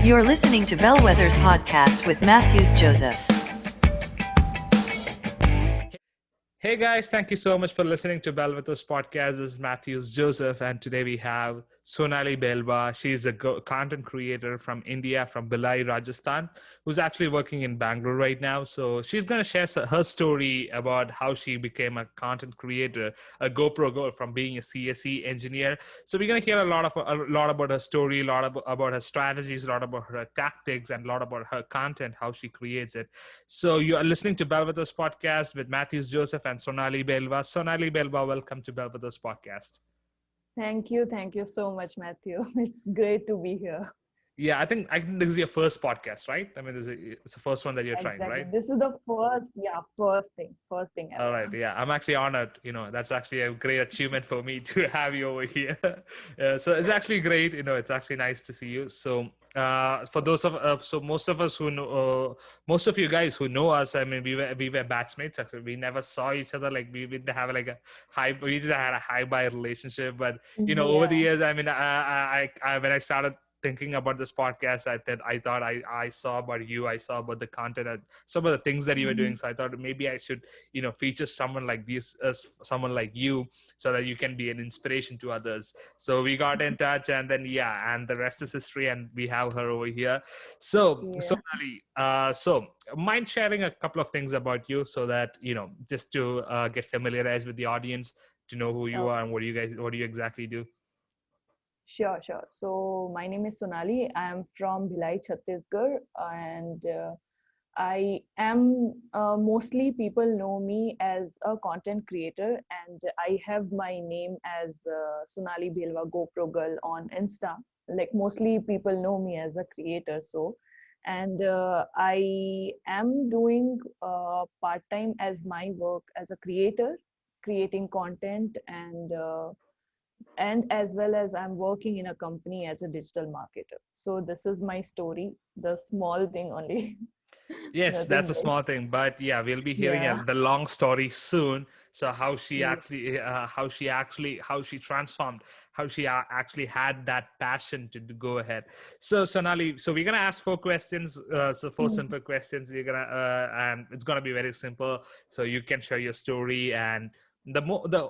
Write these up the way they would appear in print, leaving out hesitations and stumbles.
You're listening to Bellwethers podcast with Matthews Joseph. Hey guys, thank you so much for listening to Bellwethers podcast. This is Matthews Joseph, and today we have Sonali Bhelwa. She's a content creator from India, from Bhilai, Rajasthan, who's actually working in Bangalore right now. So she's going to share her story about how she became a content creator, a GoPro girl from being a CSE engineer. So we're going to hear a lot about her story, about her strategies, a lot about her tactics, and a lot about her content, how she creates it. So you are listening to Bellwethers podcast with Matthews Joseph and Sonali Bhelwa. Sonali Bhelwa, welcome to Bellwethers podcast. Thank you. Thank you so much, Matthew. It's great to be here. Yeah, I think this is your first podcast, right? I mean, it's the first one that you're trying, Exactly. right? This is the first thing All ever. right, yeah, I'm actually honored. That's actually a great achievement for me to have you over here. So it's actually great. It's actually nice to see you. So for those of so most of us who know, most of you guys who know us, I mean, we were batchmates. Actually, we never saw each other. Like we didn't have like we just had a high by relationship. But over the Yeah. years, I mean, I when I started thinking about this podcast, I thought I saw about you, I saw about the content and some of the things that you were doing. Mhm. So I thought maybe I should feature someone like this, someone like you, so that you can be an inspiration to others. So we got in touch, and then and the rest is history, and we have her over here. So Yeah. Ali, so mind sharing a couple of things about you, so that just to get familiarized with the audience, to know who you are and Okay. what do you exactly do. Sure, sure. So my name is Sonali. I am from Bhilai, Chhattisgarh, and I am mostly people know me as a content creator, and I have my name as Sonali Bhelwa GoPro Girl on Insta. Like mostly people know me as a creator. So, and I am doing part time as my work as a creator, creating content and as well as I'm working in a company as a digital marketer. So this is my story, the small thing only, Yes, that's nothing a big. small thing, but yeah, we'll be hearing Yeah. the long story soon. So Yeah. how she transformed, how she actually had that passion to go ahead. So Sonali, so we're gonna ask four questions. So four Mhm. simple questions. You're gonna and it's gonna be very simple. So you can share your story, and the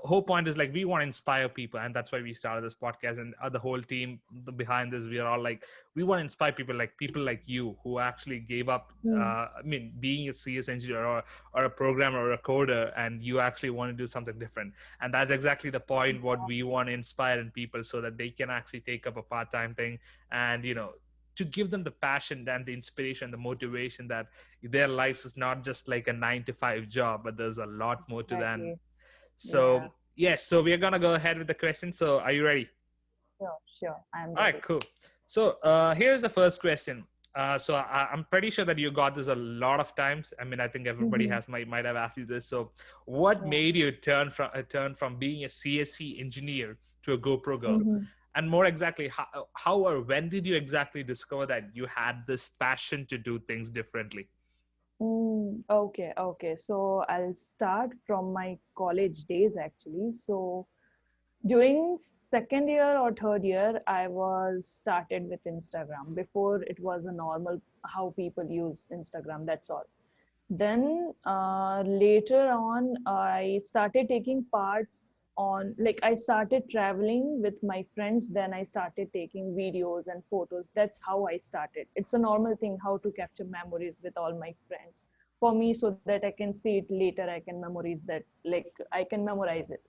whole point is like we want to inspire people, and that's why we started this podcast. And the whole team behind this, we are all like, we want to inspire people like you who actually gave up. Mm. I mean, being a CS engineer or a programmer or a coder, and you actually want to do something different. And that's exactly the point. What we want to inspire in people, so that they can actually take up a part-time thing, and to give them the passion and the inspiration, the motivation that their lives is not just like a 9 to 5 job, but there's a lot more to that. Exactly. So Yeah. yes, so we're gonna go ahead with the question. So are you ready? Sure. Sure. I'm All right, ready. cool. So here's the first question. I'm pretty sure that you got this a lot of times. I mean, I think everybody Hmm. might have asked you this. So, what Yeah. made you turn from being a CSC engineer to a GoPro girl? Hmm. And more exactly, how or when did you exactly discover that you had this passion to do things differently? Okay. Okay. So I'll start from my college days actually. So during second year or third year, I was started with Instagram. Before it was a normal how people use Instagram. That's all. Then later on, I started taking parts on, like I started traveling with my friends. Then I started taking videos and photos. That's how I started. It's a normal thing how to capture memories with all my friends for me, so that I can see it later. I can memorize that, like I can memorize it.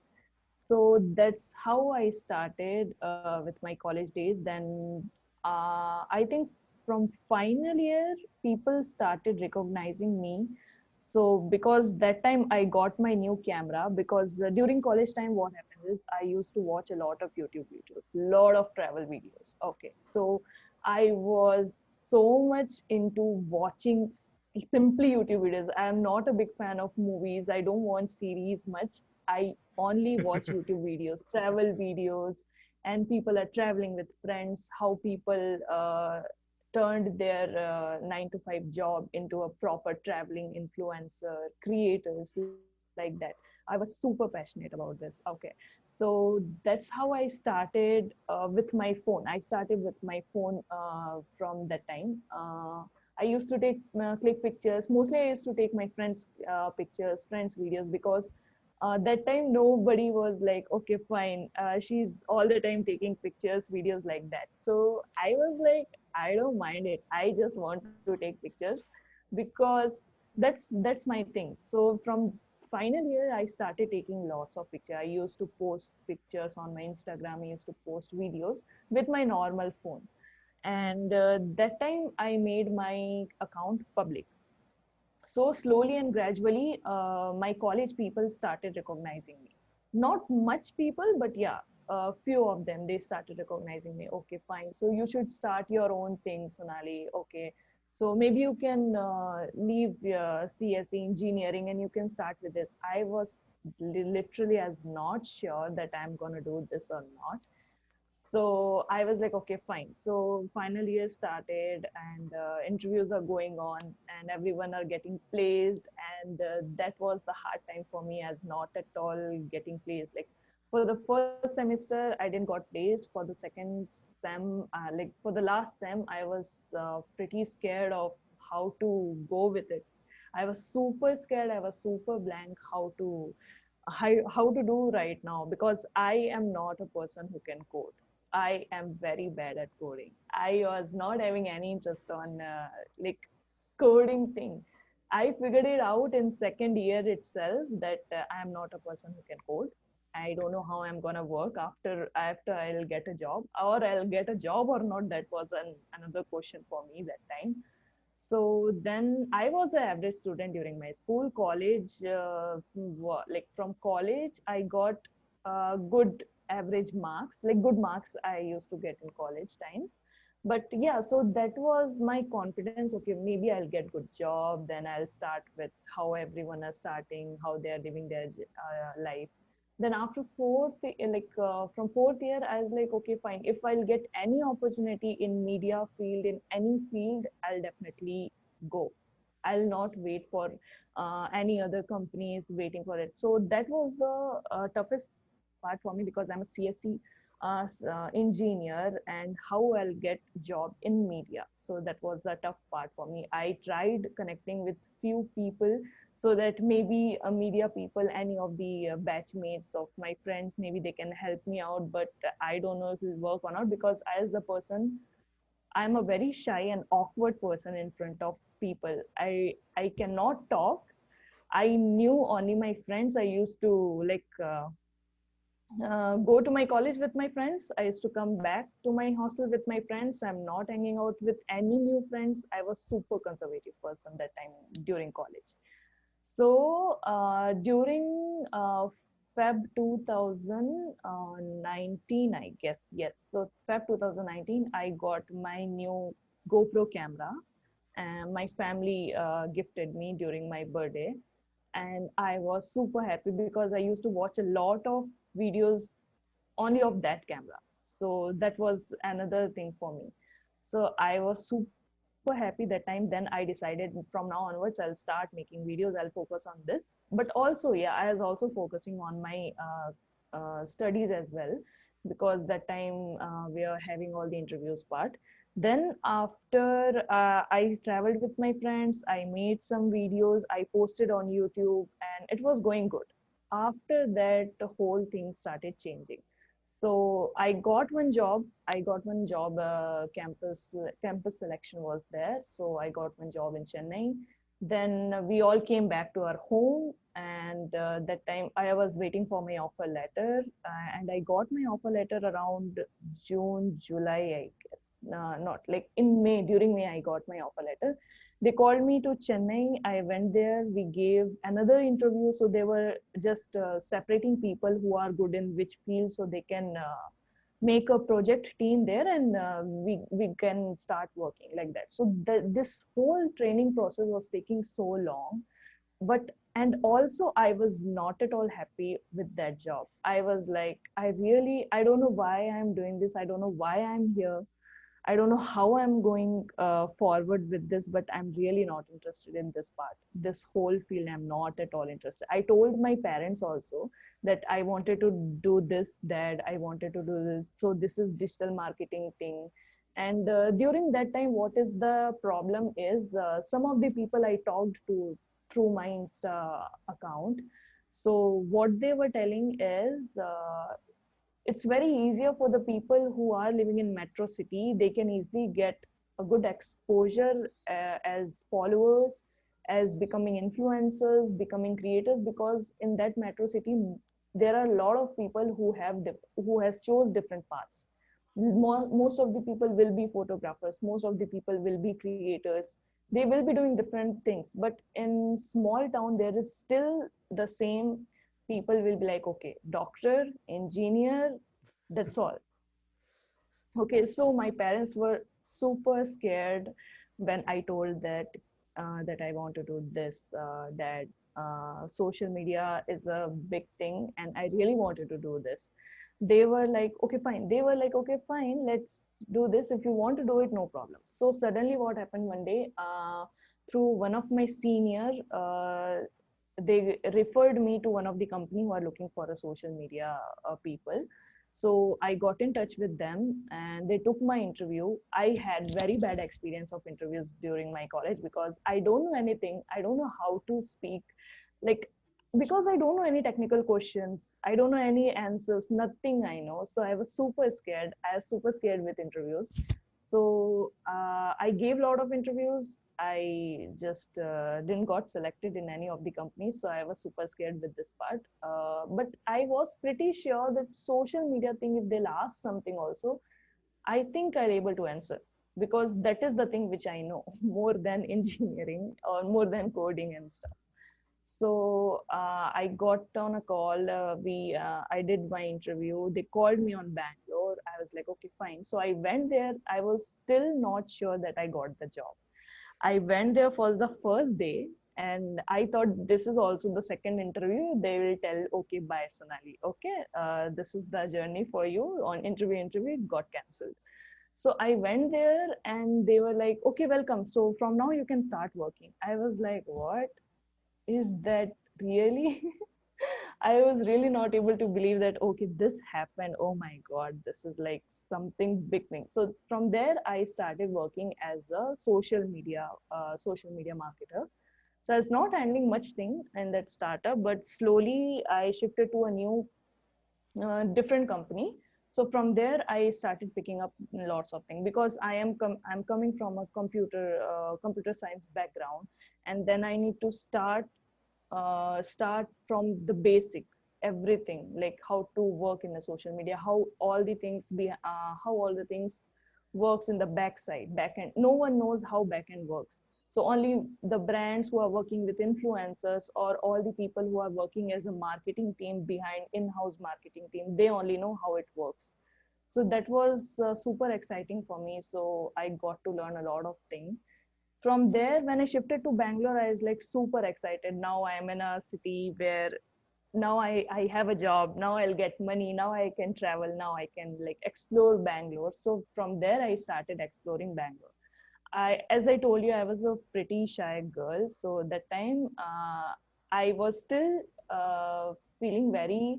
So that's how I started with my college days. Then I think from final year, people started recognizing me. So because that time I got my new camera, because during college time, what happened is I used to watch a lot of YouTube videos, lot of travel videos. Okay, so I was so much into watching simply YouTube videos. I am not a big fan of movies. I don't want series much. I only watch YouTube videos, travel videos, and people are traveling with friends, how people turned their 9 to 5 job into a proper traveling influencer, creators like that. I was super passionate about this. Okay. So that's how I started with my phone. I started with my phone from that time. I used to take click pictures. Mostly, I used to take my friends' pictures, friends' videos, because that time nobody was like, okay, fine. She's all the time taking pictures, videos like that. So I was like, I don't mind it. I just want to take pictures because that's my thing. So from final year, I started taking lots of pictures. I used to post pictures on my Instagram. I used to post videos with my normal phone. And that time I made my account public. So slowly and gradually, my college people started recognizing me. Not much people, but yeah, a few of them, they started recognizing me. Okay, fine. So you should start your own thing, Sonali. Okay. So maybe you can leave CSE engineering and you can start with this. I was literally as not sure that I'm going to do this or not. So I was like, okay, fine. So final year started and interviews are going on and everyone are getting placed. And that was the hard time for me, as not at all getting placed. Like for the first semester, I didn't got placed. For the second sem, like for the last sem, I was pretty scared of how to go with it. I was super scared. I was super blank how to do right now, because I am not a person who can code. I am very bad at coding. I was not having any interest on like coding thing. I figured it out in second year itself that I am not a person who can code. I don't know how I'm gonna work after I'll get a job, or I'll get a job or not. That was another question for me that time. So then I was an average student during my school. College, like from college, I got good average marks, like good marks I used to get in college times. But yeah, so that was my confidence. Okay, maybe I'll get good job. Then I'll start with how everyone is starting, how they are living their life. Then after from fourth year, I was like, okay, fine. If I'll get any opportunity in media field, in any field, I'll definitely go. I'll not wait for any other companies waiting for it. So that was the toughest part for me, because I'm a CSE engineer, and how I'll get job in media. So that was the tough part for me. I tried connecting with few people, so that maybe media people, any of the batchmates of my friends, maybe they can help me out. But I don't know if it will work or not, because as the person, I'm a very shy and awkward person in front of people. I cannot talk. I knew only my friends. I used to go to my college with my friends. I used to come back to my hostel with my friends. I'm not hanging out with any new friends. I was super conservative person that time during college. So during Feb 2019, I guess, yes. So Feb 2019, I got my new GoPro camera, and my family gifted me during my birthday. And I was super happy because I used to watch a lot of videos only of that camera. So that was another thing for me. So I was super happy that time. Then I decided from now onwards I'll start making videos. I'll focus on this. But also, yeah, I was also focusing on my studies as well, because that time we are having all the interviews part. Then after I traveled with my friends, I made some videos, I posted on YouTube, and it was going good. After that, the whole thing started changing. So I got one job. I got one job. Campus selection was there, so I got one job in Chennai. Then we all came back to our home, and that time I was waiting for my offer letter, and I got my offer letter around June, July, I guess. Not like in May. During May, I got my offer letter. They called me to Chennai. I went there. We gave another interview. So they were just separating people who are good in which field, so they can make a project team there, and we can start working like that. So this whole training process was taking so long. But and also I was not at all happy with that job. I was like, I don't know why I'm doing this. I don't know why I'm here. I don't know how I'm going forward with this, but I'm really not interested in this part. This whole field, I'm not at all interested. I told my parents also that I wanted to do this, dad, I wanted to do this. So this is digital marketing thing. And during that time, what is the problem is some of the people I talked to through my Insta account. So what they were telling is it's very easier for the people who are living in metro city. They can easily get a good exposure as followers, as becoming influencers, becoming creators, because in that metro city there are a lot of people who who has chose different paths. Most of the people will be photographers, most of the people will be creators, they will be doing different things. But in small town there is still the same. People will be like, okay, doctor, engineer, that's all. Okay, so my parents were super scared when I told that I want to do this, that social media is a big thing and I really wanted to do this. They were like, okay, fine. They were like, okay, fine, let's do this. If you want to do it, no problem. So suddenly what happened one day, through one of my senior, they referred me to one of the company who are looking for a social media people. So I got in touch with them and they took my interview. I had very bad experience of interviews during my college because I don't know anything. I don't know how to speak, like, because I don't know any technical questions. I don't know any answers, nothing I know. So I was super scared. I was super scared with interviews. So I gave a lot of interviews. I just didn't got selected in any of the companies. So I was super scared with this part. But I was pretty sure that social media thing, if they'll ask something also, I think I'm able to answer, because that is the thing which I know more than engineering or more than coding and stuff. So I got on a call. I did my interview. They called me on Bangalore. I was like, okay, fine. So I went there. I was still not sure that I got the job. I went there for the first day, and I thought this is also the second interview. They will tell, okay, bye, Sonali. Okay, this is the journey for you. On interview, it got cancelled. So I went there, and they were like, okay, welcome. So from now you can start working. I was like, what is that really? I was really not able to believe that, okay, this happened. Oh my God, this is like something big thing. So from there, I started working as a social media marketer. So I was not handling much thing in that startup, but slowly I shifted to a new, different company. So from there, I started picking up lots of things because I'm coming from a computer science background, and then I need to start from the basic, everything, like how to work in the social media, how all the things works in the backend. No one knows how backend works. So only the brands who are working with influencers, or all the people who are working as a marketing team behind in-house marketing team, they only know how it works. So that was super exciting for me. So I got to learn a lot of things. From there, when I shifted to Bangalore, I was like super excited. Now I am in a city where now I have a job. Now I'll get money. Now I can travel. Now I can like explore Bangalore. So from there, I started exploring Bangalore. As I told you, I was a pretty shy girl. So that time, I was still feeling very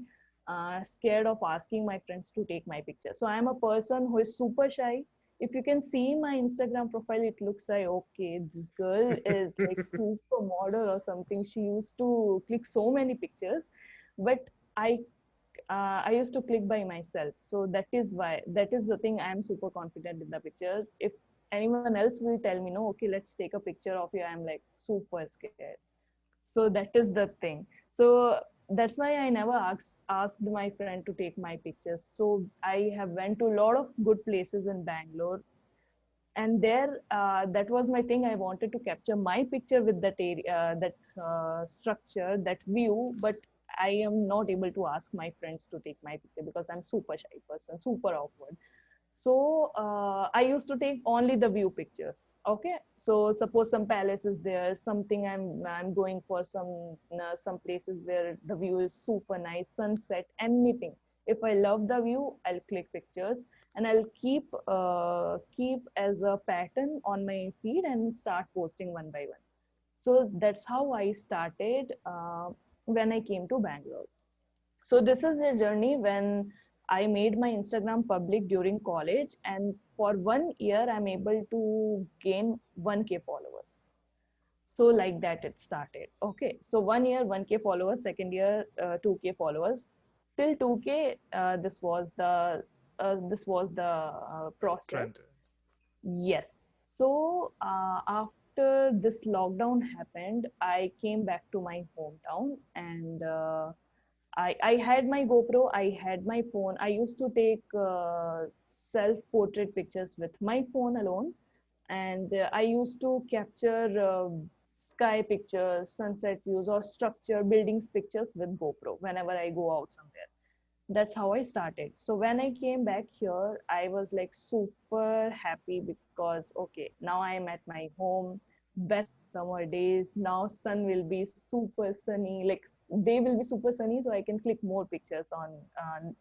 scared of asking my friends to take my picture. So I am a person who is super shy. If you can see my Instagram profile, it looks like, okay, this girl is like super model or something. She used to click so many pictures, but I I used to click by myself. So that is the thing. I am super confident in the pictures. If anyone else will tell me, no, okay, let's take a picture of you, I'm like super scared. So that is the thing. So that's why I never asked my friend to take my pictures. So I have went to a lot of good places in Bangalore, and there that was my thing. I wanted to capture my picture with that area, that structure, that view, but I am not able to ask my friends to take my picture because I'm super shy person, super awkward. So I used to take only the view pictures. Okay, so suppose some palace is there, something I'm going for, some places where the view is super nice, sunset, anything. If I love the view, I'll click pictures. and I'll keep as a pattern on my feed and start posting one by one. So that's how I started when I came to Bangalore. So this is a journey when I made my Instagram public during college, and for 1 year I'm able to gain 1K followers. So like that it started. Okay, so 1 year 1K followers, second year 2K followers, till 2K. This was the Trend. process. Yes. So after this lockdown happened, I came back to my hometown, and I had my GoPro, I had my phone. I used to take self-portrait pictures with my phone alone, and I used to capture sky pictures, sunset views, or structure buildings pictures with GoPro whenever I go out somewhere. That's how I started. So when I came back here, I was like super happy because okay, now I am at my home, best summer days. Now sun will be super sunny, like they will be super sunny, so I can click more pictures on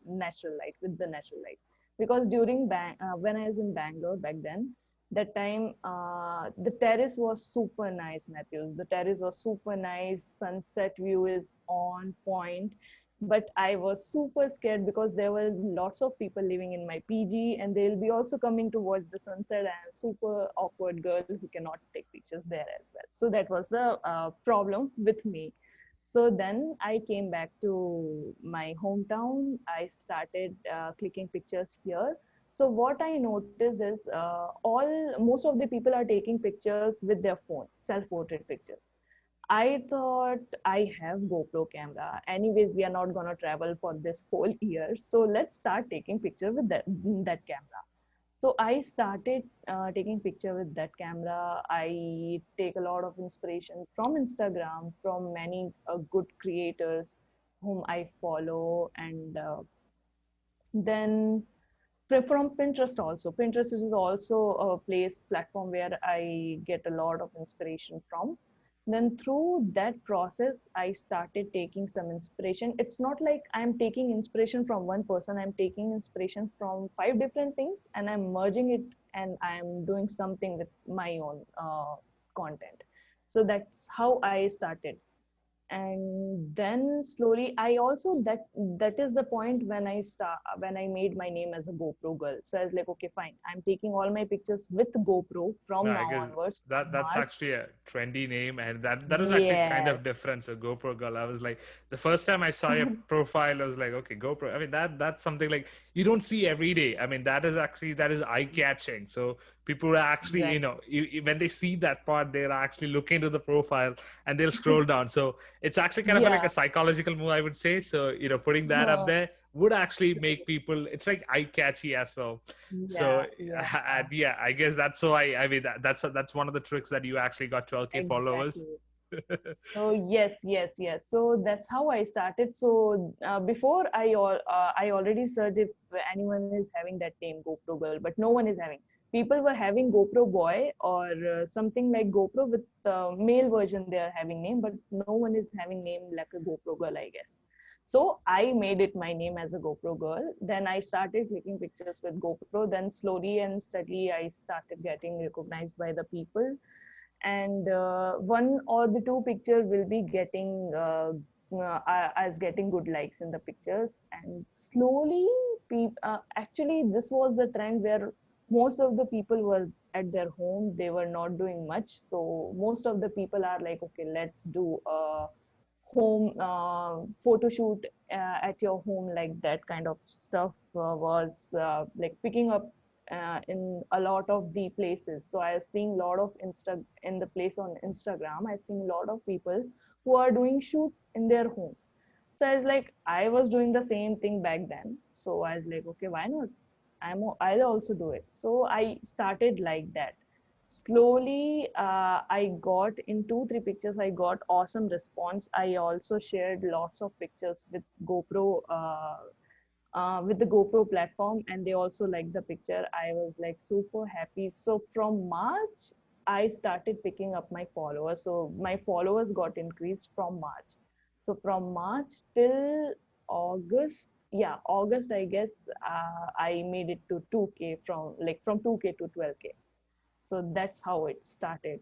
natural light with the natural light. Because when I was in Bangalore back then, that time the terrace was super nice, Matthews. The terrace was super nice. Sunset view is on point, but I was super scared because there were lots of people living in my PG, and they'll be also coming to watch the sunset, and super awkward girl who cannot take pictures there as well. So that was the problem with me. So then I came back to my hometown. I started clicking pictures here. So what I noticed is all most of the people are taking pictures with their phone, self-portrait pictures. I thought I have GoPro camera. Anyways, we are not gonna travel for this whole year, so let's start taking picture with that camera. So I started taking picture with that camera. I take a lot of inspiration from Instagram, from many good creators whom I follow, and then from Pinterest also. Pinterest is also a platform where I get a lot of inspiration from. Then through that process, I started taking some inspiration. It's not like I'm taking inspiration from one person. I'm taking inspiration from five different things, and I'm merging it, and I'm doing something with my own content. So that's how I started. And then slowly I also that is the point when I made my name as a GoPro girl. So I was like, okay, fine, I'm taking all my pictures with GoPro No, from I now guess onwards, from that's March. actually a trendy name, and that was actually kind Yes. of different. So GoPro girl, I was like, the first time I saw your profile, I was like, okay, GoPro. I mean, that's something like you don't see every day. I mean, that is eye catching. So people are actually, Exactly. when they see that part, they're actually looking to the profile and they'll scroll down. So it's actually kind of like Yeah. a psychological move, I would say. So putting that up there would actually make people. It's like eye catchy as well. So Yeah, yeah, yeah, I guess that's why. I mean, that's one of the tricks that you actually got 12K followers. exactly. So yes, yes, yes. So that's how I started. So before I already searched if anyone is having that name GoPro girl, but no one is having. People were having GoPro boy or something like GoPro with male version. They are having name, but no one is having name like a GoPro girl, I guess. So I made it my name as a GoPro girl. Then I started clicking pictures with GoPro. Then slowly and steadily I started getting recognized by the people, and one or the two pictures will be getting as getting good likes in the pictures, and slowly actually this was the trend where most of the people were at their home. They were not doing much, so most of the people are like, okay, let's do a home photo shoot at your home. Like that kind of stuff was like picking up in a lot of the places. So I was seeing a lot of in the place on Instagram. I seen a lot of people who are doing shoots in their home. So I was like, I was doing the same thing back then. So I was like, okay, why not? I'll also do it. So I started like that. Slowly, I got in 2, 3 pictures. I got awesome response. I also shared lots of pictures with the GoPro platform, and they also liked the picture. I was like super happy. So from March, I started picking up my followers. So my followers got increased from March. So from March till August, yeah, August, I guess, I made it to 2K, from 2K to 12K. So that's how it started.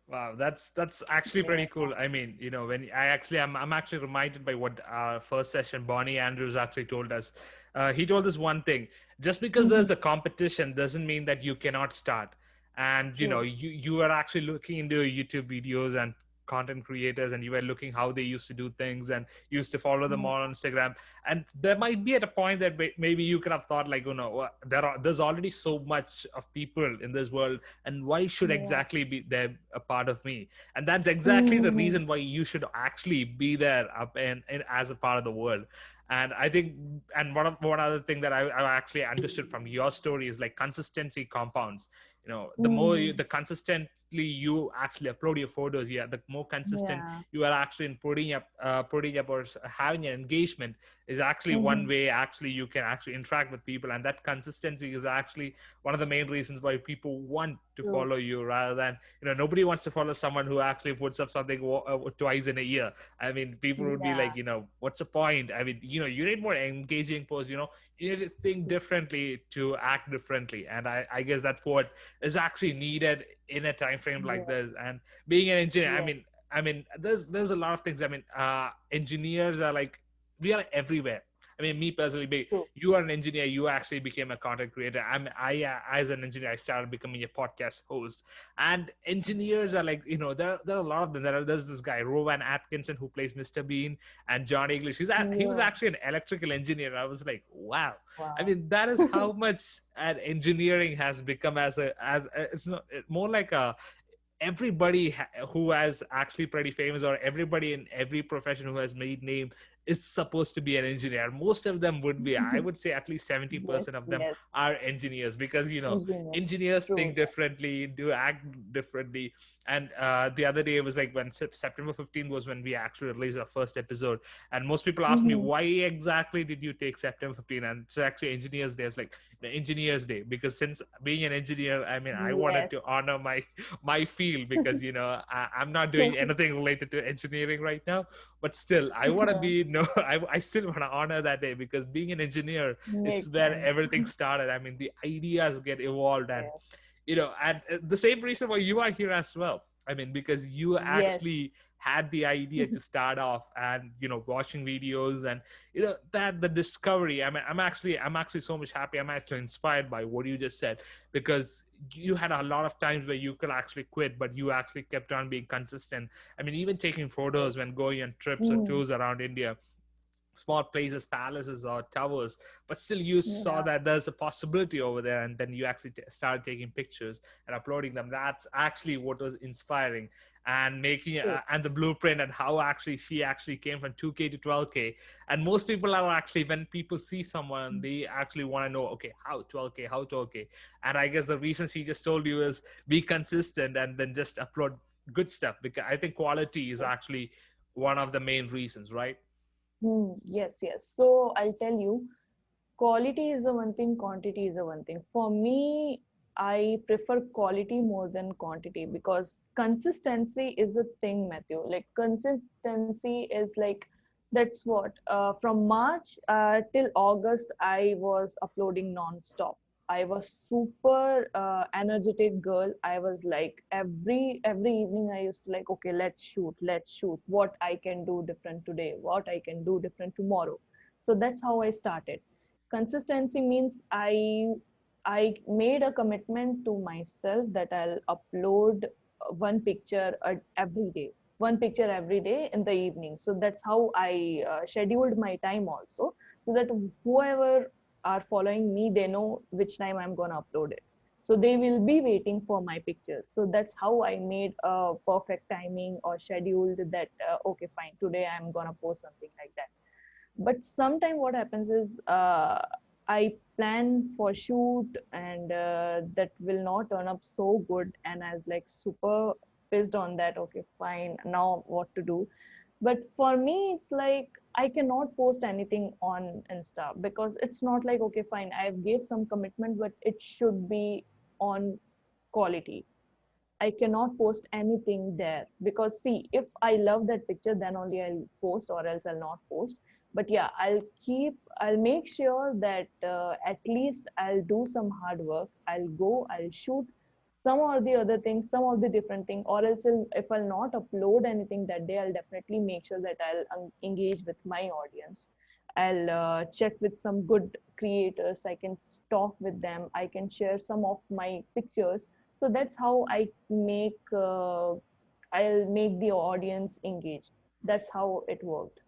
Wow, that's actually Yeah. pretty cool. I mean, when I'm actually reminded by what our first session Bonnie Andrews actually told us. He told us one thing: just because Hmm. there's a competition doesn't mean that you cannot start. And True. you are actually looking into YouTube videos and content creators, and you were looking how they used to do things, and used to follow them all Yeah. on Instagram. And there might be at a point that maybe you could have thought like, there's already so much of people in this world, and why should Yeah. exactly be there a part of me? And that's exactly the Mm-hmm. reason why you should actually be there up and as a part of the world. And I think, and one other thing that I actually understood from your story is like consistency compounds. The more Mm-hmm. the consistently you actually upload your photos, yeah, the more consistent Yeah. you are actually in putting up or having an engagement is actually one Mm-hmm. way actually you can actually interact with people. And that consistency is actually one of the main reasons why people want to True. follow you, rather than, nobody wants to follow someone who actually puts up something twice in a year. I mean, people would be Yeah. like, what's the point? I mean, you need more engaging posts. You need to think differently to act differently. And I guess that's what is actually needed in a time frame like Yes. this. And being an engineer, I Yes. mean, there's a lot of things. I mean, engineers are like, we are everywhere. I mean, me personally, True. you are an engineer. You actually became a content creator. As an engineer, I started becoming a podcast host. And engineers are like, there are a lot of them. There's this guy, Rowan Atkinson, who plays Mr. Bean, and John English. He was Yeah. actually an electrical engineer. I was like, wow. I Wow. mean, that is how much an engineering has become it's not more like a who has actually pretty famous, or everybody in every profession who has made name, is supposed to be an engineer. Most of them would be, I would say at least Yes. 70% of them Yes. are engineers, because Engineer. engineers True think that. differently, do act differently. And the other day was like when September 15th was when we actually released our first episode. And most people ask me, Mm-hmm. why exactly did you take September 15th? And it's actually engineers day. It's like the engineers day, because since being an engineer, I mean, I wanted Yes. to honor my field, because I'm not doing anything related to engineering right now. But still, I want to be no I still want to honor that day, because being an engineer is Makes where sense. everything started. I mean, the ideas get evolved. And Yes. the same reason why you are here as well. I mean, because you Yes. actually had the idea to start off, and watching videos, and that the discovery. I mean, I'm actually so much happy. I'm actually inspired by what you just said, because you had a lot of times where you could actually quit, but you actually kept on being consistent. I mean, even taking photos when going on trips or Mm. tours around India, small places, palaces, or towers, but still you saw Yeah. that there's a possibility over there, and then you actually started taking pictures and uploading them. That's actually what was inspiring, and making True. and the blueprint, and how actually she actually came from 2K to 12K. And most people are actually, when people see someone, they actually want to know, okay, how 12K, how 12K. And I guess the reason she just told you is be consistent, and then just upload good stuff, because I think quality is Yes. actually one of the main reasons, right? Yes, yes. So I'll tell you, quality is the one thing, quantity is the one thing. For me, I prefer quality more than quantity, because consistency is a thing, Matthew. Like consistency is like, that's what, from March till August, I was uploading non-stop. I was super energetic girl. I was like, every evening I used to like, okay, let's shoot what I can do different today, what I can do different tomorrow. So that's how I started. Consistency means I made a commitment to myself that I'll upload one picture every day, one picture every day in the evening. So that's how I scheduled my time also, so that whoever are following me, they know which time I'm gonna upload it. So they will be waiting for my pictures. So that's how I made a perfect timing or scheduled that, okay, fine, today I'm gonna post something like that. But sometimes what happens is, I plan for shoot, and that will not turn up so good, and I was like super pissed on that. Okay, fine, now what to do? But for me, it's like I cannot post anything on Insta, because it's not like, okay, fine, I have gave some commitment, but it should be on quality. I cannot post anything there, because see, if I love that picture, then only I'll post, or else I'll not post. But yeah, I'll make sure that at least I'll do some hard work. I'll shoot some or the other things, some of the different thing, or else if I'll not upload anything that day, I'll definitely make sure that I'll engage with my audience. I'll check with some good creators. I can talk with them. I can share some of my pictures. So that's how I'll make the audience engaged. That's how it worked.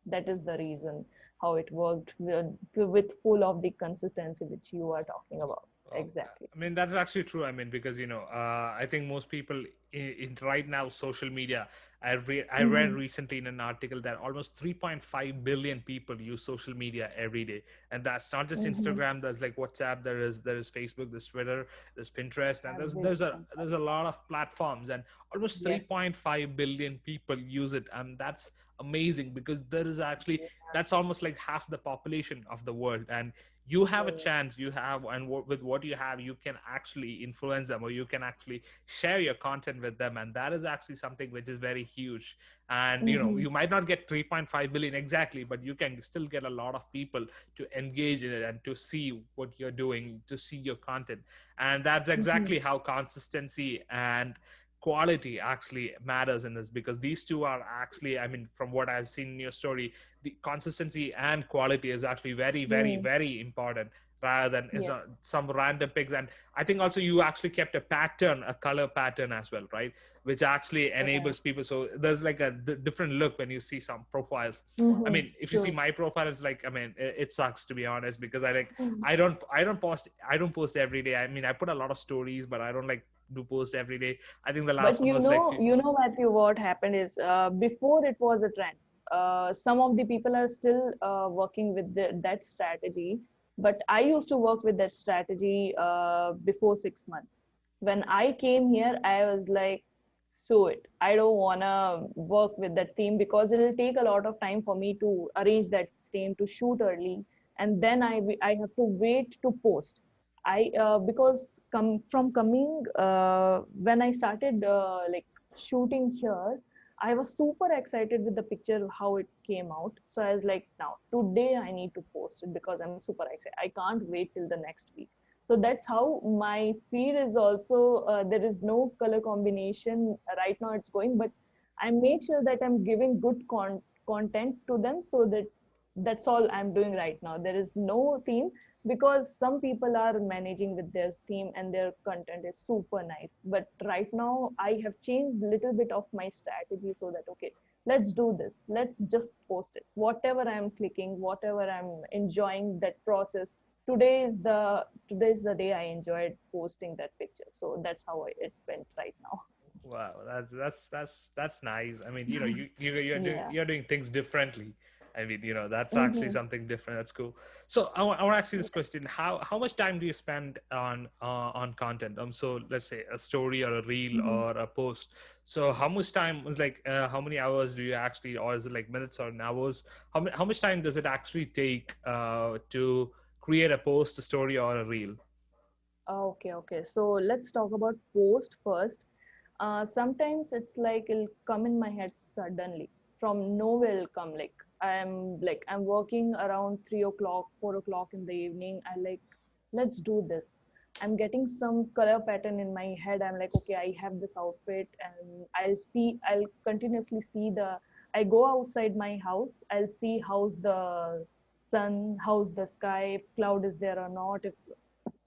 That is the reason how it worked with full of the consistency which you are talking about. Well, Exactly. I mean, that's actually true. I mean, because I think most people in right now social media. I read Mm-hmm. recently in an article that almost 3.5 billion people use social media every day, and that's not just Mm-hmm. Instagram. There's like WhatsApp. There is Facebook. There's Twitter. There's Pinterest, and Everything. there's a lot of platforms, and almost Yes. 3.5 billion people use it, and that's amazing because there is actually that's almost like half the population of the world, and you have a Yes. chance you have and with what you have you can actually influence them or you can actually share your content with them, and that is actually something which is very huge. And Mm-hmm. you might not get 3.5 billion exactly, but you can still get a lot of people to engage in it and to see what you're doing, to see your content. And that's Mm-hmm. exactly how consistency and quality actually matters in this, because these two are actually, I mean, from what I've seen in your story, the consistency and quality is actually very, very, Mm. very important rather than is Yes. some random pics. And I think also you actually kept a pattern, a color pattern as well, right? Which actually Right. enables people. So there's like a different look when you see some profiles. I Mm-hmm. mean, if you see True. my profile, it's like, I mean, it sucks to be honest, because I like, Mm. I don't post every day. I mean, I put a lot of stories, but I don't like do post every day. I think the But last one was like Matthew, what happened is before it was a trend. Some of the people are still working with that strategy, but I used to work with that strategy before 6 months. When I came here, I was like, so it. I don't wanna work with that theme because it will take a lot of time for me to arrange that theme to shoot early, and then I have to wait to post. I because from coming when I started like shooting here, I was super excited with the picture how it came out. So I was like, now today I need to post it because I'm super excited. I can't wait till the next week. So that's how my feed is also. There is no color combination right now. It's going, but I make sure that I'm giving good content to them so that that's all I'm doing right now. There is no theme because some people are managing with their theme and their content is super nice, but right now I have changed a little bit of my strategy so that okay, let's do this, let's just post it, whatever I'm clicking, whatever I'm enjoying that process. Today is the day I enjoyed posting that picture, so that's how it went right now. wow, that's nice. I mean, Yeah. you're doing things differently. I mean, that's actually Mm-hmm. something different. That's cool. So I want to ask you this question: How much time do you spend on content? So let's say a story or a reel Mm-hmm. or a post. So how much time was like? How many hours do you actually, or is it like minutes or hours? How much time does it actually take to create a post, a story, or a reel? Okay, okay. So let's talk about post first. Sometimes it's like it'll come in my head suddenly. From nowhere it'll come. I'm working around 3 o'clock, 4 o'clock in the evening. I like, let's do this. I'm getting some color pattern in my head. I'm like, okay, I have this outfit and I'll continuously see I go outside my house. I'll see how's the sun, how's the sky, if cloud is there or not,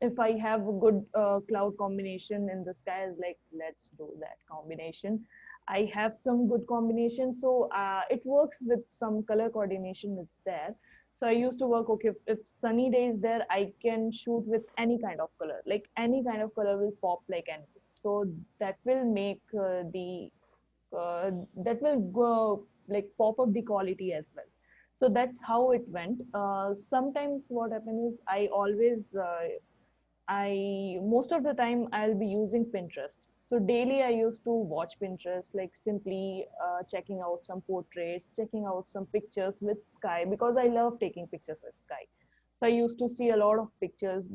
if I have a good cloud combination in the sky, is like, let's do that combination. I have some good combination, so it works with some color coordination is there. So I used to work, okay, if sunny day is there, I can shoot with any kind of color. Like any kind of color will pop like anything. So that will make that will go like pop up the quality as well. So that's how it went. Sometimes what happens is I most of the time I'll be using Pinterest. So daily I used to watch Pinterest, like simply checking out some portraits, checking out some pictures with sky because I love taking pictures with sky. So I used to see a lot of pictures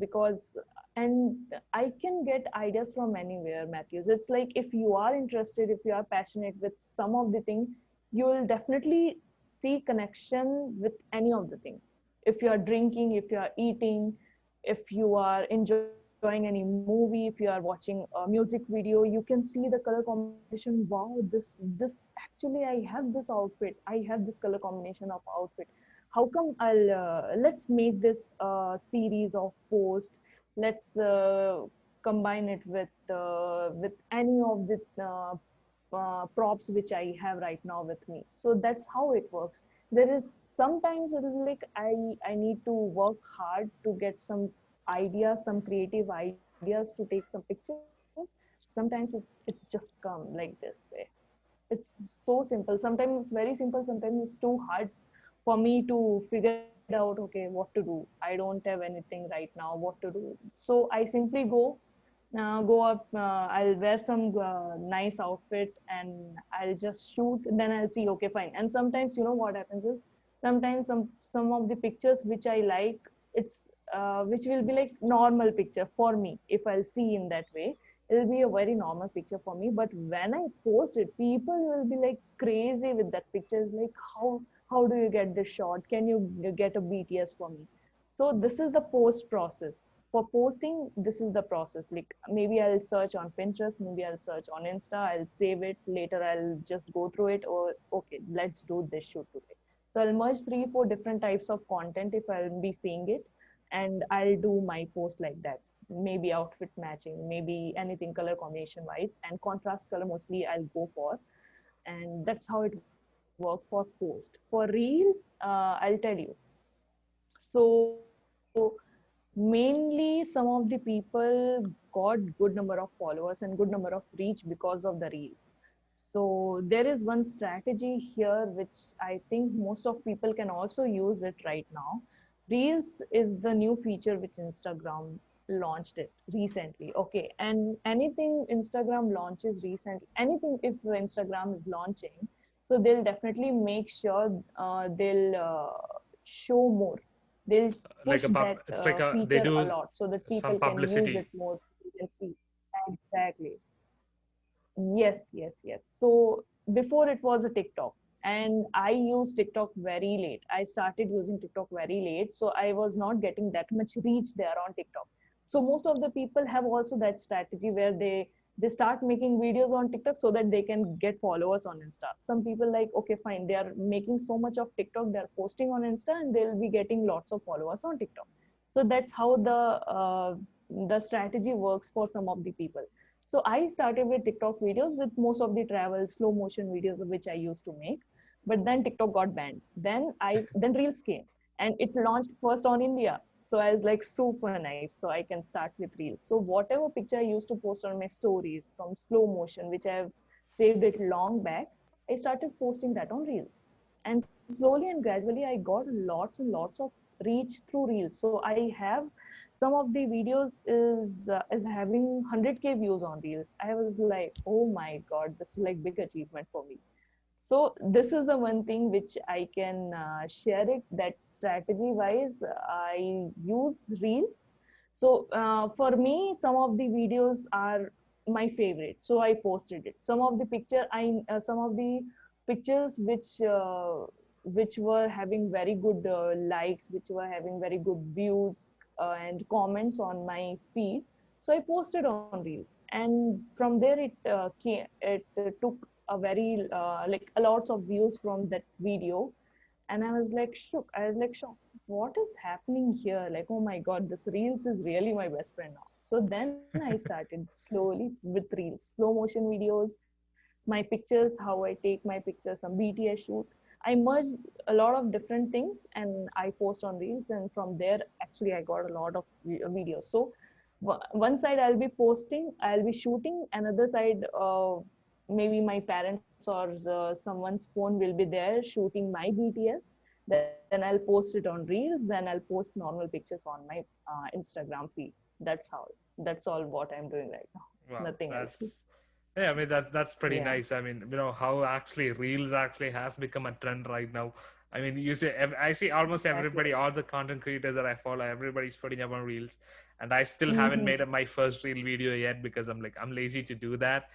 and I can get ideas from anywhere, Matthews. It's like if you are interested, if you are passionate with some of the thing, you will definitely see connection with any of the thing. If you are drinking, if you are eating, if you are enjoying any movie, if you are watching a music video, you can see the color combination. Wow, this actually, I have this outfit, I have this color combination of outfit. How come I'll let's make this series of post. Let's combine it with any of the props which I have right now with me. So that's how it works. There is sometimes it is like I need to work hard to get some ideas, some creative ideas to take some pictures. Sometimes it just come like this way. It's so simple. Sometimes it's very simple. Sometimes it's too hard for me to figure out, okay, what to do. I don't have anything right now, what to do. So I simply go up, I'll wear some nice outfit and I'll just shoot. Then I'll see, okay, fine. And sometimes, you know what happens is, sometimes some of the pictures which I like, it's which will be like normal picture for me. If I'll see in that way, it'll be a very normal picture for me. But when I post it, people will be like crazy with that picture. It's like, how do you get this shot? Can you get a BTS for me? So this is the post process. For posting, this is the process. Like maybe I'll search on Pinterest, maybe I'll search on Insta, I'll save it, later I'll just go through it, or okay, let's do this shoot today. So I'll merge 3 4 different types of content if I'll be seeing it, and I'll do my post like that. Maybe outfit matching, maybe anything color combination wise, and contrast color mostly I'll go for. And that's how it works for post. For reels, I'll tell you. So mainly some of the people got good number of followers and good number of reach because of the reels. So there is one strategy here which I think most of people can also use it right now. Reels is the new feature which Instagram launched it recently. Okay, and anything Instagram launches recently, anything if Instagram is launching, so they'll definitely make sure they'll show more. They'll Like push a pub, that it's like a they feature a do lot so that some people can use it publicity. more. People can see. Exactly. Yes, yes, yes. So before it was a TikTok, and I used TikTok very late. I started using TikTok very late, so I was not getting that much reach there on TikTok. So most of the people have also that strategy where they start making videos on TikTok so that they can get followers on Insta. Some people like, okay, fine, they are making so much of TikTok, they're posting on Insta, and they'll be getting lots of followers on TikTok. So that's how the strategy works for some of the people. So I started with TikTok videos with most of the travel slow motion videos of which I used to make. But then TikTok got banned. Then Reels came and it launched first on India. So I was like super nice. So I can start with Reels. So whatever picture I used to post on my stories from slow motion, which I've saved it long back, I started posting that on Reels. And slowly and gradually I got lots and lots of reach through Reels. So I have some of the videos is having 100K views on Reels. I was like, oh my god, this is like big achievement for me. So this is the one thing which I can share it, that strategy wise I use Reels. So for me, some of the videos are my favorite, so I posted it. Some of the pictures which were having very good likes, which were having very good views and comments on my feed, so I posted on Reels. And from there it took a very like a lots of views from that video. And I was like shook. I was like shocked. What is happening here? Like, oh my god, this Reels is really my best friend now. So then I started slowly with Reels, slow motion videos, my pictures, how I take my pictures, some BTS shoot. I merged a lot of different things and I post on Reels, and from there actually I got a lot of videos. So one side I'll be posting, I'll be shooting, another side maybe my parents or someone's phone will be there shooting my BTS. Then I'll post it on Reels, then I'll post normal pictures on my Instagram feed. That's all what I'm doing right now. Wow, Nothing else. that's yeah. I mean that's pretty Yeah. nice. I mean, how actually reels actually has become a trend right now. I mean, you see, I see almost Exactly. everybody, all the content creators that I follow, everybody's putting up on reels, and I still haven't Mm-hmm. made up my first reel video yet because I'm lazy to do that.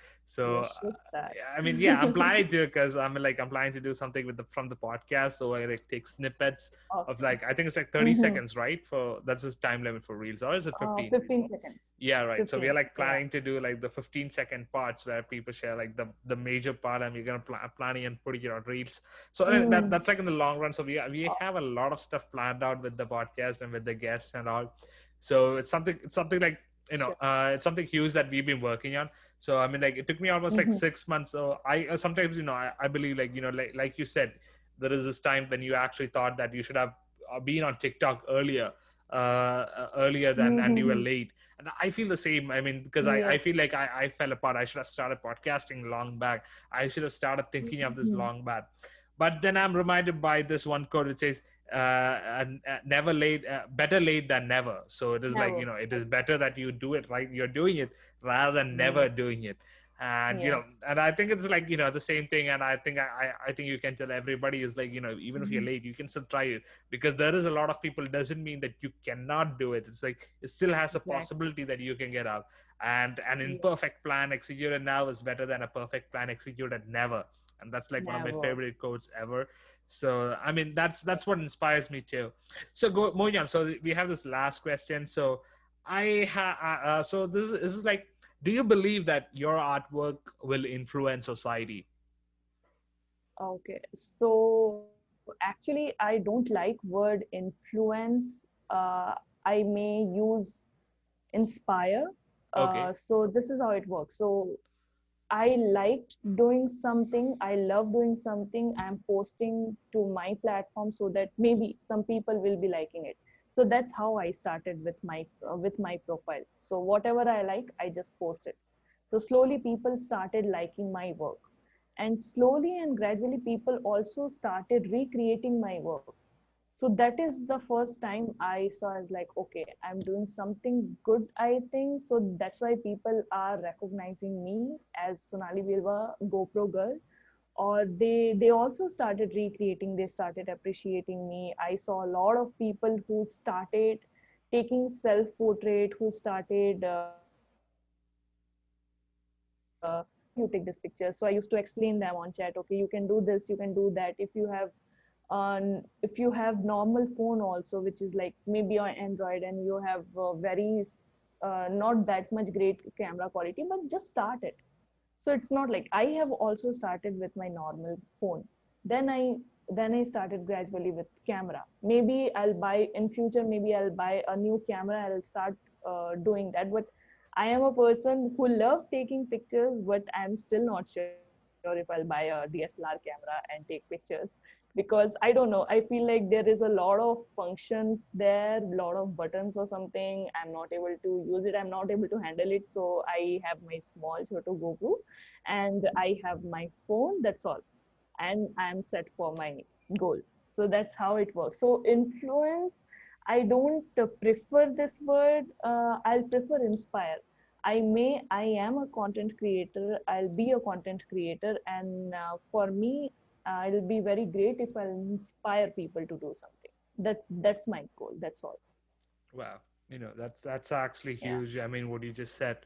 You So should start. I mean, yeah, I'm planning to, because I'm planning to do something with the from the podcast. So I like take snippets of, Awesome. like, I think it's like 30 Mm-hmm. seconds, right? For That's the time limit for reels, or is it 15? 15 seconds. Yeah, right. So we are 15. like Yeah. planning to do like the 15-second parts where people share like the major part, and we're gonna planning and putting it on reels. So Mm. that's like in the long run. So we Oh, have a lot of stuff planned out with the podcast and with the guests and all. So it's something like, sure. it's something huge that we've been working on. So I mean, like, it took me almost like Mm-hmm. 6 months. So I sometimes, I believe, like, like you said, there is this time when you actually thought that you should have been on TikTok earlier than, and you were Mm-hmm. late. And I feel the same. I mean, because I feel Yes. like I fell apart. I should have started podcasting long back. I should have started thinking of this Mm-hmm. long back. But then I'm reminded by this one quote which says, never late, better late than never. So it is like, Never. it is better that you do it right. You're doing it rather than never Yes. doing it. And Yes. and I think it's like, the same thing. And I think I think you can tell everybody is like, even if you're Mm-hmm. late, you can still try it, because there is a lot of people. Doesn't mean that you cannot do it. It's like it still has a Exactly. possibility that you can get out. And an Yes. imperfect plan executed now is better than a perfect plan executed never. And that's like one of my Never. favorite quotes ever. So I mean, that's what inspires me too. So moving on. So we have this last question. So so this is like, do you believe that your artwork will influence society? Okay. So actually, I don't like word influence. I may use inspire. Okay. So this is how it works. So I liked doing something. I love doing something. I'm posting to my platform so that maybe some people will be liking it. So that's how I started with my profile. So whatever I like, I just post it. So slowly people started liking my work, and slowly and gradually people also started recreating my work. So that is the first time I saw as like, okay, I'm doing something good, I think. So that's why people are recognizing me as Sonali Bhelwa GoPro girl. Or they also started recreating, they started appreciating me. I saw a lot of people who started taking self portrait, who started you take this picture. So I used to explain them on chat, okay, you can do this, you can do that. If you have normal phone also, which is like maybe on Android, and you have very not that much great camera quality, but just start it. So it's not like, I have also started with my normal phone. Then I then i started gradually with camera. Maybe I'll buy in future, maybe I'll buy a new camera, I'll start doing that. But I am a person who love taking pictures, but I'm still not sure if I'll buy a DSLR camera and take pictures, because I don't know, I feel like there is a lot of functions there, lot of buttons or something. I'm not able to use it, I'm not able to handle it. So I have my small Choto GoPro, and I have my phone, that's all. And I'm set for my goal. So that's how it works. So influence, I don't prefer this word. I'll prefer inspire. I am a content creator, I'll be a content creator, and for me, it'll be very great if I'll inspire people to do something. That's my goal, that's all. Wow, that's actually Yeah. huge. I mean, what you just said.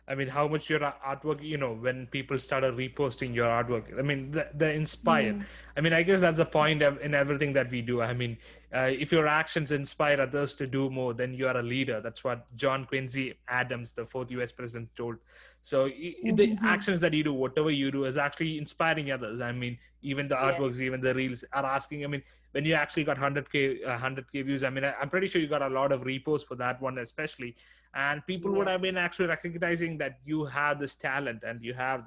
I mean, how much your artwork, when people started reposting your artwork. I mean, the inspired. Mm, I mean, I guess that's the point in everything that we do. I mean, if your actions inspire others to do more, then you are a leader. That's what John Quincy Adams, the fourth U.S. president, told. So the mm-hmm. actions that you do, whatever you do, is actually inspiring others. I mean, even the artworks, Yes. even the reels are asking. I mean, when you actually got 100k views, I mean, I'm pretty sure you got a lot of reposts for that one especially, and people would have Yes. been actually recognizing that you have this talent, and you have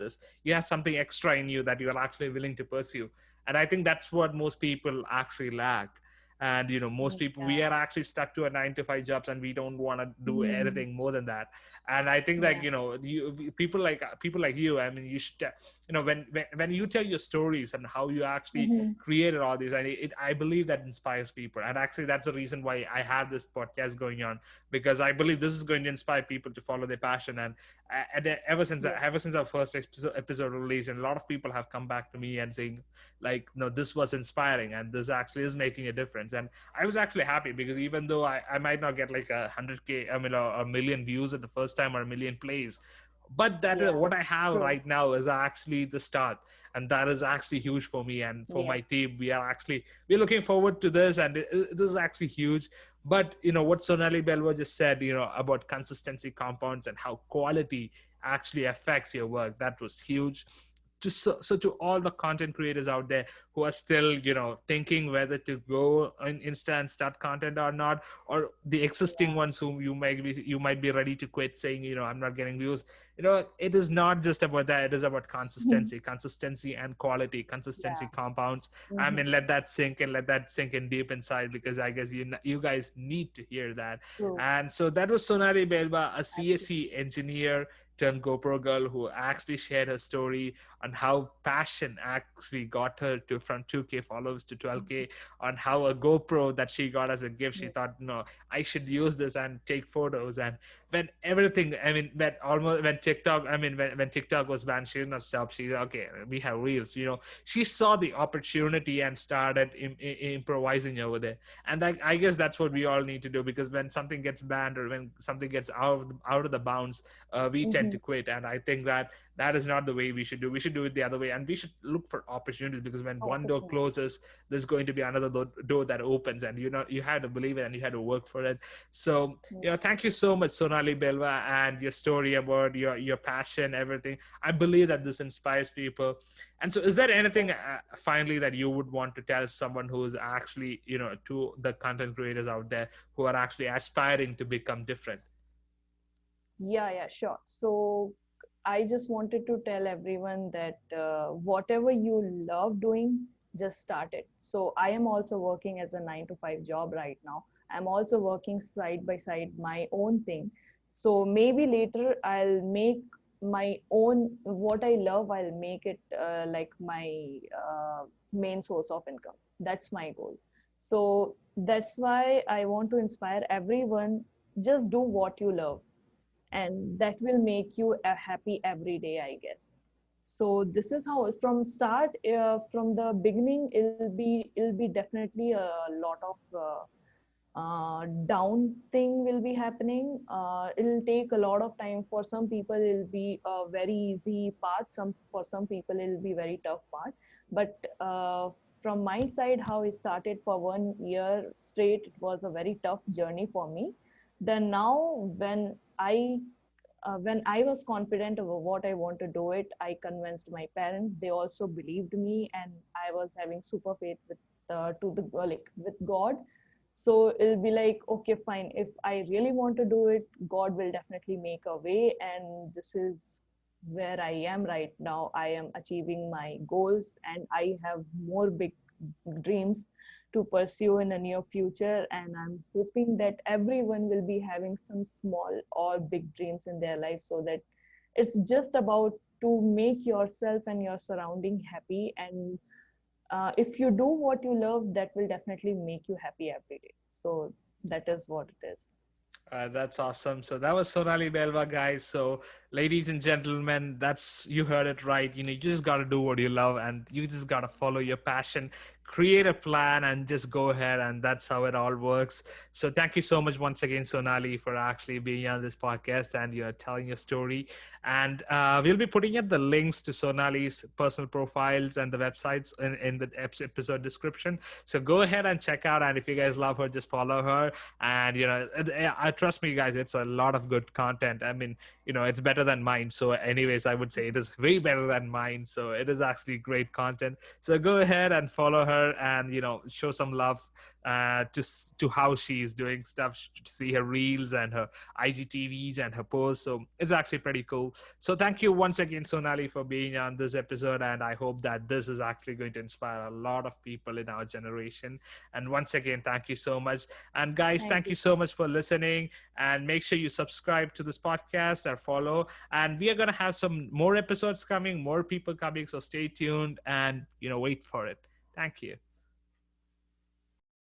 something extra in you that you are actually willing to pursue. And I think that's what most people actually lack. And most people, we are Yes. actually stuck to a 9 to 5 jobs, and we don't want to do Mm, anything more than that. And I think, like, yeah. people like you, I mean, you should, when you tell your stories and how you actually Mm-hmm. created all these, I believe that inspires people. And actually, that's the reason why I have this podcast going on, because I believe this is going to inspire people to follow their passion. And ever Yes. since our first episode release, and a lot of people have come back to me and saying, like, no, this was inspiring, and this actually is making a difference. difference. And I was actually happy because even though I might not get like 100K, I mean a million views at the first time or a million plays, but that is Yeah. what I have True. right now is actually the start, and that is actually huge for me and for my Yes. team. We're looking forward to this, and this is actually huge. But what Sonali Bhelwa just said, about consistency compounds and how quality actually affects your work, that was huge. So to all the content creators out there who are still thinking whether to go on Insta and start content or not, or the existing Yeah. ones whom you might be ready to quit, saying I'm not getting views. It is not just about that. It is about consistency and quality. Consistency Yeah. compounds. I Mm-hmm. mean, let that sink in deep inside, because I guess you guys need to hear that. True. And so that was Sonali Belva, a Absolutely. CSE engineer turned GoPro girl, who actually shared her story on how passion actually got her to from 2K followers to Mhm. 12K, on how a GoPro that she got as a gift, she Yeah. thought, no, I should use this and take photos. And when everything, I mean, when almost when TikTok, I mean, when TikTok was banned, she did not stop. She, okay, we have reels. She saw the opportunity and started improvising over there. And I guess that's what we all need to do, because when something gets banned or when something gets out of the bounds, we tend Mm-hmm. to quit. And I think that is not the way we should do. We should do it the other way, and we should look for opportunities, because when one door Opportunity. closes, there's going to be another door that opens, and you had to believe it and you had to work for it. So Yeah. thank you so much, Sonali Belva, and your story about your passion, everything. I believe that this inspires people. And so, is there anything finally that you would want to tell someone who's actually, to the content creators out there who are actually aspiring to become different? Yeah, yeah, sure. So I just wanted to tell everyone that whatever you love doing, just start it. So I am also working as a 9 to 5 job right now. I'm also working side by side my own thing. So maybe later I'll make my own, what I love, I'll make it like my main source of income. That's my goal. So that's why I want to inspire everyone, just do what you love, and that will make you happy every day, I guess. So this is how from start, from the beginning, it'll be definitely a lot of down thing will be happening. It'll take a lot of time. For some people it'll be a very easy path, for some people it'll be very tough part. But from my side, how it started, for 1 year straight it was a very tough journey for me. Then now when I was confident over what I want to do it, I convinced my parents. They also believed me, and I was having super faith with to the like with God. So it'll be like, okay, fine. If I really want to do it, God will definitely make a way. And this is where I am right now. I am achieving my goals, and I have more big dreams to pursue in the near future. And I'm hoping that everyone will be having some small or big dreams in their life, so that it's just about to make yourself and your surrounding happy. And if you do what you love, that will definitely make you happy every day. So that is what it is. That's awesome. So that was Sonali Belva, guys. So, ladies and gentlemen, you heard it right. You just got to do what you love, and you just got to follow your passion, create a plan, and just go ahead. And that's how it all works. So, thank you so much once again, Sonali, for actually being on this podcast and you're telling your story. And we'll be putting up the links to Sonali's personal profiles and the websites in the episode description. So, go ahead and check out. And if you guys love her, just follow her. And I trust me, guys, it's a lot of good content. I mean, it's better than mine. So anyways, I would say it is way better than mine. So it is actually great content. So go ahead and follow her, and show some love to how she's doing stuff, to see her reels and her IGTVs and her posts. So it's actually pretty cool. So thank you once again, Sonali, for being on this episode, and I hope that this is actually going to inspire a lot of people in our generation. And once again, thank you so much. And guys, Thank thank you you so so much. much for listening. And make sure you subscribe to this podcast or follow. And we are going to have some more episodes coming, more people coming. So stay tuned and wait for it. Thank you.